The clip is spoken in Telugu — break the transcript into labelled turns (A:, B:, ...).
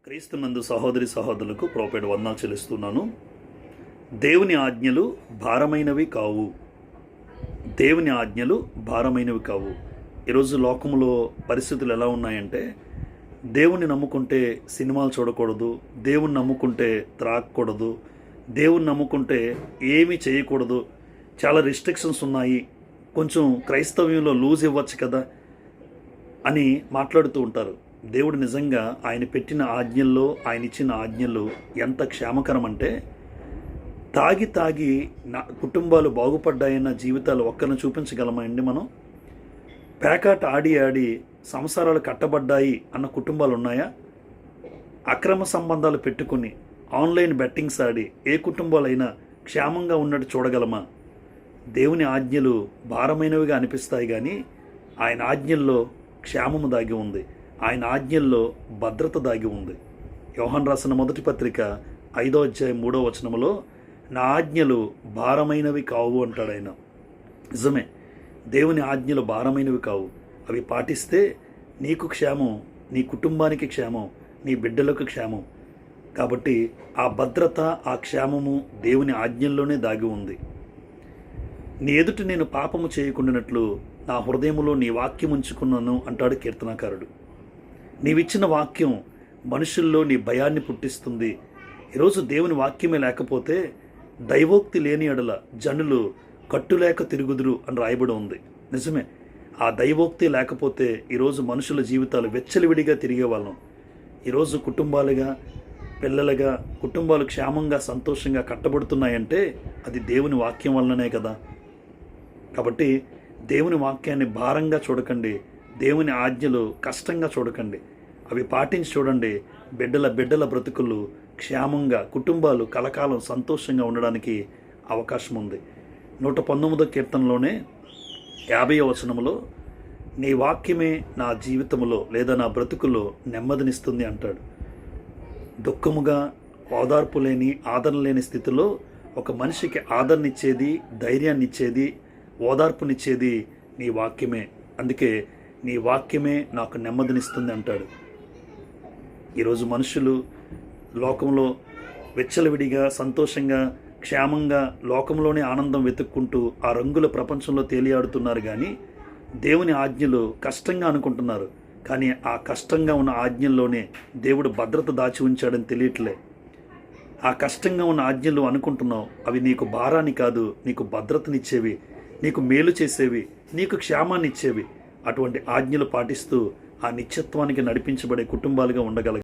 A: క్రీస్తునందు సహోదరి సహోదరులకు ప్రోపేట వందనాలు చెల్లిస్తున్నాను. దేవుని ఆజ్ఞలు భారమైనవి కావు. దేవుని ఆజ్ఞలు భారమైనవి కావు. ఈరోజు లోకంలో పరిస్థితులు ఎలా ఉన్నాయంటే, దేవుణ్ణి నమ్ముకుంటే సినిమాలు చూడకూడదు, దేవుణ్ణి నమ్ముకుంటే త్రాగకూడదు, దేవుణ్ణి నమ్ముకుంటే ఏమీ చేయకూడదు, చాలా రిస్ట్రిక్షన్స్ ఉన్నాయి, కొంచెం క్రైస్తవ్యంలో లూజ్ ఇవ్వచ్చు కదా అని మాట్లాడుతూ ఉంటారు. దేవుడు నిజంగా ఆయన పెట్టిన ఆజ్ఞల్లో, ఆయన ఇచ్చిన ఆజ్ఞలు ఎంత క్షేమకరం అంటే, తాగి నా కుటుంబాలు బాగుపడ్డాయన్న జీవితాలు ఒక్కరిని చూపించగలమండి మనం? పేకాట ఆడి సంసారాలు కట్టబడ్డాయి అన్న కుటుంబాలు ఉన్నాయా? అక్రమ సంబంధాలు పెట్టుకుని ఆన్లైన్ బెట్టింగ్స్ ఆడి ఏ కుటుంబాలైనా క్షేమంగా ఉన్నట్టు చూడగలమా? దేవుని ఆజ్ఞలు భారమైనవిగా అనిపిస్తాయి, కానీ ఆయన ఆజ్ఞల్లో క్షేమము దాగి ఉంది, ఆయన ఆజ్ఞల్లో భద్రత దాగి ఉంది. యోహాను రాసిన మొదటి పత్రిక 5వ అధ్యాయం 3వ వచనములో, నా ఆజ్ఞలు భారమైనవి కావు అంటాడు ఆయన. నిజమే, దేవుని ఆజ్ఞలు భారమైనవి కావు. అవి పాటిస్తే నీకు క్షేమం, నీ కుటుంబానికి క్షేమం, నీ బిడ్డలకు క్షేమం. కాబట్టి ఆ భద్రత, ఆ క్షేమము దేవుని ఆజ్ఞల్లోనే దాగి ఉంది. నీ ఎదుట నేను పాపము చేయకుండానట్లు నా హృదయములో నీ వాక్యం ఉంచుకున్నాను అంటాడు కీర్తనాకారుడు. నీవిచ్చిన వాక్యం మనుషుల్లో నీ భయాన్ని పుట్టిస్తుంది. ఈరోజు దేవుని వాక్యమే లేకపోతే దైవోక్తి లేని ఎడల జనులు కట్టులేక తిరుగుదురు అని రాయబడి ఉంది. నిజమే, ఆ దైవోక్తి లేకపోతే ఈరోజు మనుషుల జీవితాలు వెచ్చలివిడిగా తిరిగేవాళ్ళం. ఈరోజు కుటుంబాలుగా, పిల్లలుగా, కుటుంబాలు క్షేమంగా సంతోషంగా కట్టబడుతున్నాయంటే అది దేవుని వాక్యం వల్లనే కదా. కాబట్టి దేవుని వాక్యాన్ని భారంగా చూడకండి, దేవుని ఆజ్ఞలు కష్టంగా చూడకండి, అవి పాటించి చూడండి. బిడ్డల బ్రతుకులు క్షేమంగా, కుటుంబాలు కలకాలం సంతోషంగా ఉండడానికి అవకాశం ఉంది. 119వ కీర్తనలోనే 50వ వచనంలో, నీ వాక్యమే నా జీవితంలో లేదా నా బ్రతుకులో నెమ్మదినిస్తుంది అంటాడు. దుఃఖముగా, ఓదార్పు లేని, ఆదరణ లేని స్థితిలో ఒక మనిషికి ఆదరణ ఇచ్చేది, ధైర్యాన్ని ఇచ్చేది, ఓదార్పునిచ్చేది నీ వాక్యమే. అందుకే నీ వాక్యమే నాకు నెమ్మదినిస్తుంది అంటాడు. ఈరోజు మనుషులు లోకంలో వెచ్చలవిడిగా, సంతోషంగా, క్షేమంగా, లోకంలోనే ఆనందం వెతుక్కుంటూ ఆ రంగుల ప్రపంచంలో తేలియాడుతున్నారు, కానీ దేవుని ఆజ్ఞలు కష్టంగా అనుకుంటున్నారు. కానీ ఆ కష్టంగా ఉన్న ఆజ్ఞల్లోనే దేవుడు భద్రత దాచి ఉంచాడని తెలియట్లే. ఆ కష్టంగా ఉన్న ఆజ్ఞలు అనుకుంటున్నావు, అవి నీకు భారాన్ని కాదు, నీకు భద్రతనిచ్చేవి, నీకు మేలు చేసేవి, నీకు క్షేమాన్ని ఇచ్చేవి. అటువంటి ఆజ్ఞలు పాటిస్తూ ఆ నిత్యత్వానికి నడిపించబడే కుటుంబాలుగా ఉండగలగాలి.